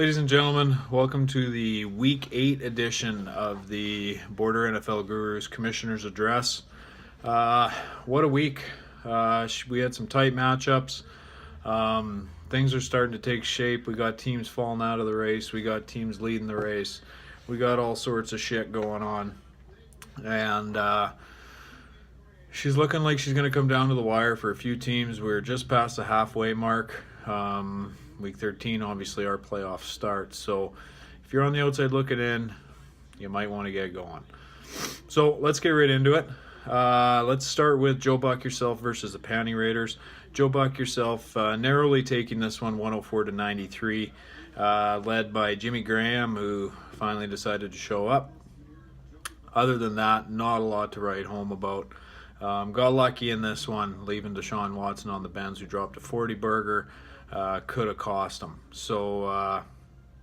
Ladies and gentlemen, welcome to the Week 8 edition of the Border NFL Gurus Commissioner's Address. What a week. We had some tight matchups. Things are starting to take shape. We got teams falling out of the race. We got teams leading the race. We got all sorts of shit going on. And she's looking like she's going to come down to the wire for a few teams. We're just past the halfway mark. Week 13, obviously, our playoff starts. So if you're on the outside looking in, you might want to get going. So let's get right into it. Let's start with Joe Buck Yourself versus the Panty Raiders. Joe Buck Yourself narrowly taking this one 104-93, led by Jimmy Graham, who finally decided to show up. Other than that, not a lot to write home about. Got lucky in this one, leaving Deshaun Watson on the bench, who dropped a 40-burger. Could have cost him. So,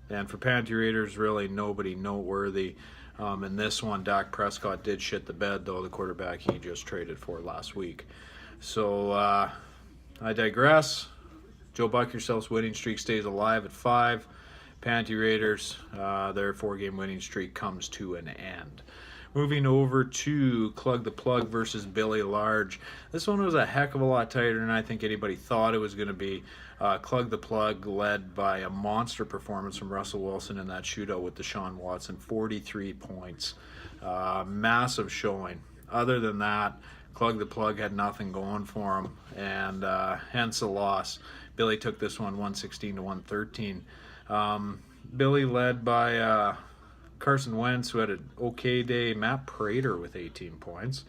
and for Panty Raiders, really nobody noteworthy. In this one, Dak Prescott did shit the bed, though, the quarterback he just traded for last week. So, I digress. Joe Buck Yourself's winning streak stays alive at 5. Panty Raiders, their 4-game winning streak comes to an end. Moving over to Clug the Plug versus Billy Large. This one was a heck of a lot tighter than I think anybody thought it was going to be. Clug the Plug led by a monster performance from Russell Wilson in that shootout with Deshaun Watson, 43 points. Massive showing. Other than that, Clug the Plug had nothing going for him, and hence the loss. Billy took this one 116-113. Billy led by Carson Wentz, who had an okay day, Matt Prater with 18 points,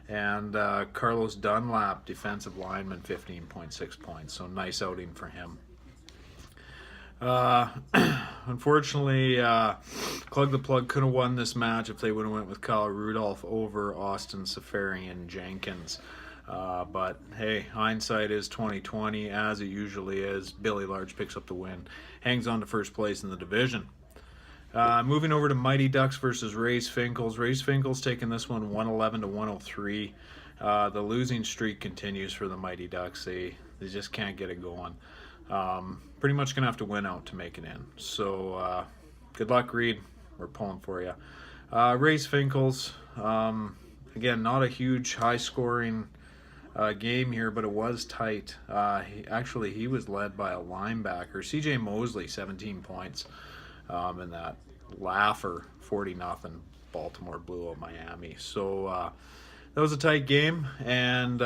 and Carlos Dunlap, defensive lineman, 15.6 points. So nice outing for him. Unfortunately, Clug the Plug could have won this match if they would have went with Kyle Rudolph over Austin Safarian Jenkins. But hey, hindsight is 2020, as it usually is. Billy Large picks up the win, hangs on to first place in the division. Moving over to Mighty Ducks versus Race Finkles. Race Finkles taking this one 111-103. The losing streak continues for the Mighty Ducks. They just can't get it going. Pretty much going to have to win out to make it in. So good luck, Reed. We're pulling for you. Race Finkles, again, not a huge high-scoring game here, but it was tight. He was led by a linebacker, CJ Mosley, 17 points. In that laugher 40-0 Baltimore blew out Miami. So that was a tight game, and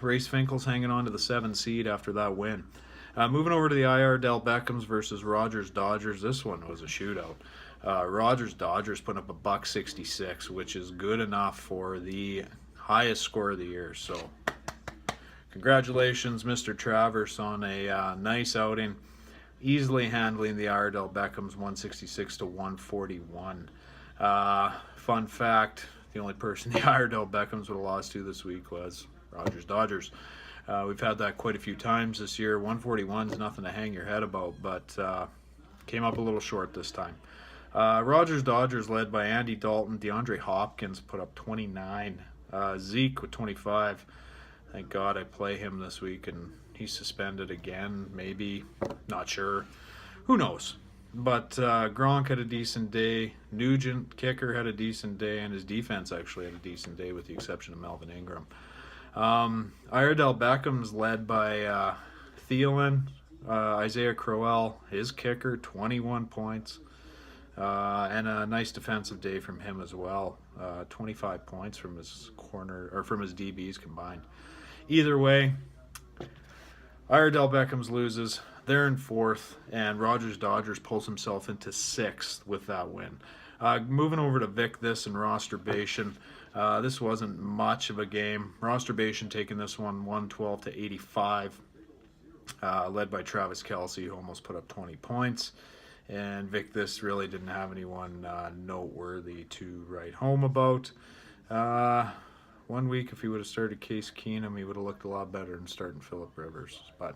Race Finkles hanging on to the 7 seed after that win. Moving over to the IR Dell Beckhams versus Rogers Dodgers. This one was a shootout. Rogers Dodgers put up a $166, which is good enough for the highest score of the year. So congratulations, Mr. Travers, on a nice outing. Easily handling the Iredell Beckhams 166-141. Fun fact, the only person the Iredell Beckhams would have lost to this week was Rogers Dodgers. We've had that quite a few times this year. 141 is nothing to hang your head about, but came up a little short this time. Rogers Dodgers led by Andy Dalton. DeAndre Hopkins put up 29. Zeke with 25. Thank God I play him this week, and he's suspended again, maybe, not sure. Who knows? But Gronk had a decent day. Nugent, kicker, had a decent day, and his defense actually had a decent day with the exception of Melvin Ingram. Iredell Beckham's led by Thielen, Isaiah Crowell, his kicker, 21 points. And a nice defensive day from him as well. 25 points from his from his DBs combined. Either way, Iredell Beckhams loses. They're in 4th, and Rogers Dodgers pulls himself into 6th with that win. Moving over to Vic This and Rosterbation. This wasn't much of a game. Rosterbation taking this one 112-85, led by Travis Kelce, who almost put up 20 points. And Vic This really didn't have anyone noteworthy to write home about. 1 week, if he would have started Case Keenum, he would have looked a lot better than starting Phillip Rivers. But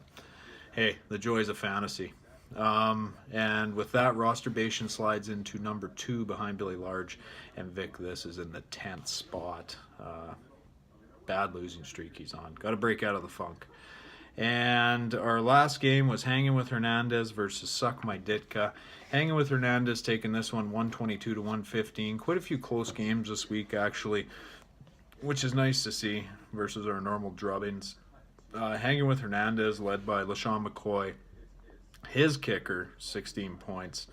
hey, the joys of fantasy. And with that, Rosterbation slides into number 2 behind Billy Large, and Vic This is in the 10th spot. Bad losing streak he's on. Got to break out of the funk. And our last game was Hanging with Hernandez versus Suck My Ditka. Hanging with Hernandez taking this one 122 to 115. Quite a few close games this week, actually, which is nice to see versus our normal drubbings. Hanging with Hernandez, led by LaShawn McCoy. His kicker, 16 points.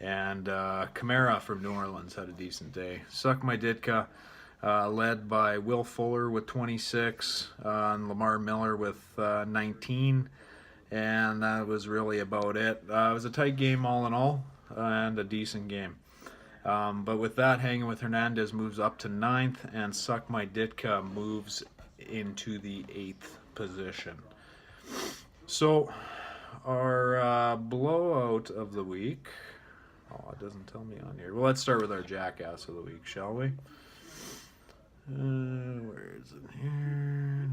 And Kamara from New Orleans had a decent day. Suck My Ditka, led by Will Fuller with 26, and Lamar Miller with 19. And that was really about it. It was a tight game all in all, and a decent game. But with that, Hanging with Hernandez moves up to 9th, and Suck My Ditka moves into the 8th position. So our blowout of the week. Oh, it doesn't tell me on here. Well, let's start with our jackass of the week, shall we? Where is it here?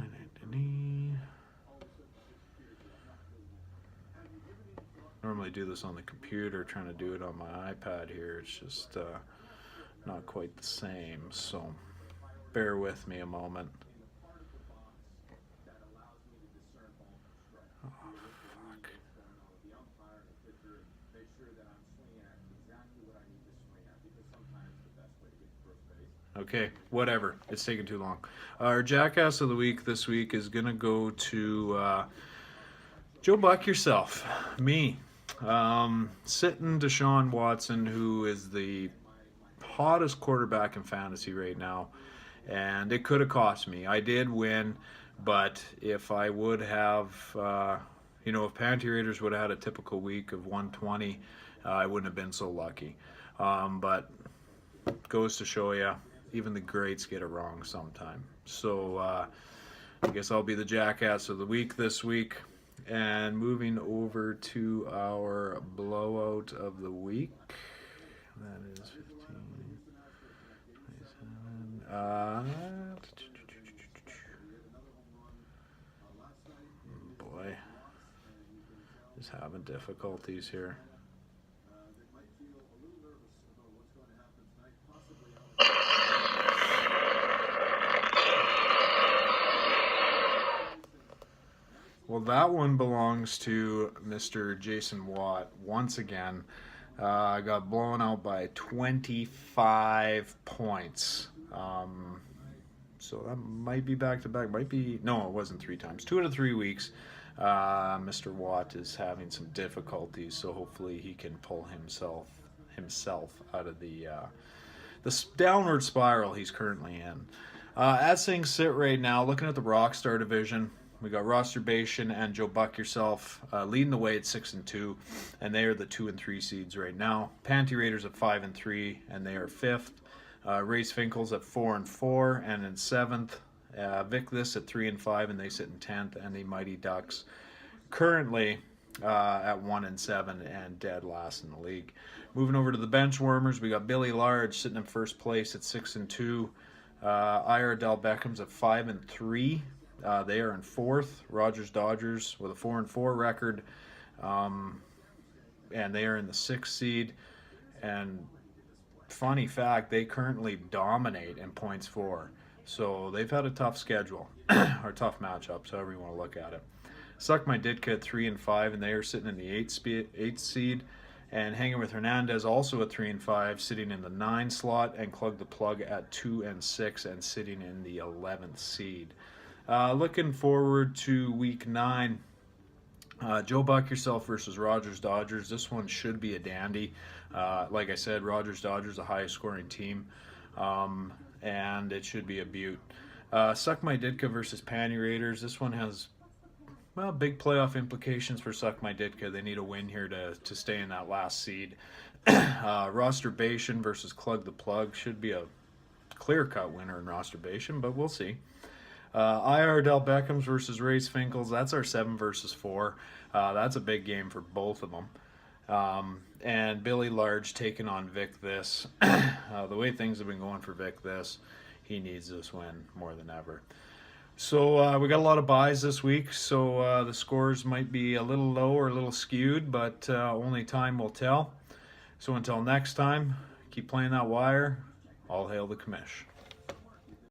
Normally do this on the computer, trying to do it on my iPad here. It's just not quite the same, so bear with me a moment. Oh, fuck. Okay, whatever. It's taking too long. Our jackass of the week this week is going to go to Joe Buck yourself, me. Sitting Deshaun Watson, who is the hottest quarterback in fantasy right now, and it could have cost me. I did win, but if I would have, if Panty Raiders would have had a typical week of 120, I wouldn't have been so lucky. But goes to show you, even the greats get it wrong sometime. So I guess I'll be the jackass of the week this week. And moving over to our blowout of the week. That is 15, 27. Boy, just having difficulties here. Well, that one belongs to Mr. Jason Watt. Once again, got blown out by 25 points. So that might be back-to-back. No, it wasn't 3 times. 2 out of 3 weeks. Mr. Watt is having some difficulties, so hopefully he can pull himself out of the downward spiral he's currently in. As things sit right now, looking at the Rockstar division, we got Rosturbation and Joe Buck yourself leading the way at 6-2, and they are the 2 and 3 seeds right now. Panty Raiders at 5 and 3, and they are 5th. Race Finkel's at 4 and 4, and in 7th. Vic This at 3 and 5, and they sit in 10th. And the Mighty Ducks currently at 1 and 7, and dead last in the league. Moving over to the Benchwarmers, we got Billy Large sitting in first place at 6 and 2. IR Del Beckham's at 5 and 3. They are in 4th. Rogers Dodgers with a 4 and 4 record, and they are in the 6th seed. And funny fact, they currently dominate in points for. So they've had a tough schedule, or tough matchups, however you want to look at it. Suck My Ditka at 3 and 5, and they are sitting in the 8th seed. And Hanging with Hernandez also at 3 and 5, sitting in the 9 slot, and Clug the Plug at 2 and 6, and sitting in the 11th seed. Looking forward to week 9. Joe Buck yourself versus Rogers Dodgers. This one should be a dandy. Like I said, Rogers Dodgers, the highest scoring team, and it should be a beaut. Suck My Ditka versus Panty Raiders. This one has, well, big playoff implications for Suck My Ditka. They need a win here to stay in that last seed. Rosturbation versus Clug the Plug should be a clear-cut winner in Rosturbation, but we'll see. IR Del Beckham's versus Race Finkel's. That's our 7 versus 4. That's a big game for both of them. And Billy Large taking on Vic This. The way things have been going for Vic This, he needs this win more than ever. So we got a lot of buys this week, so the scores might be a little low or a little skewed, but only time will tell. So until next time, keep playing that wire. All hail the commish.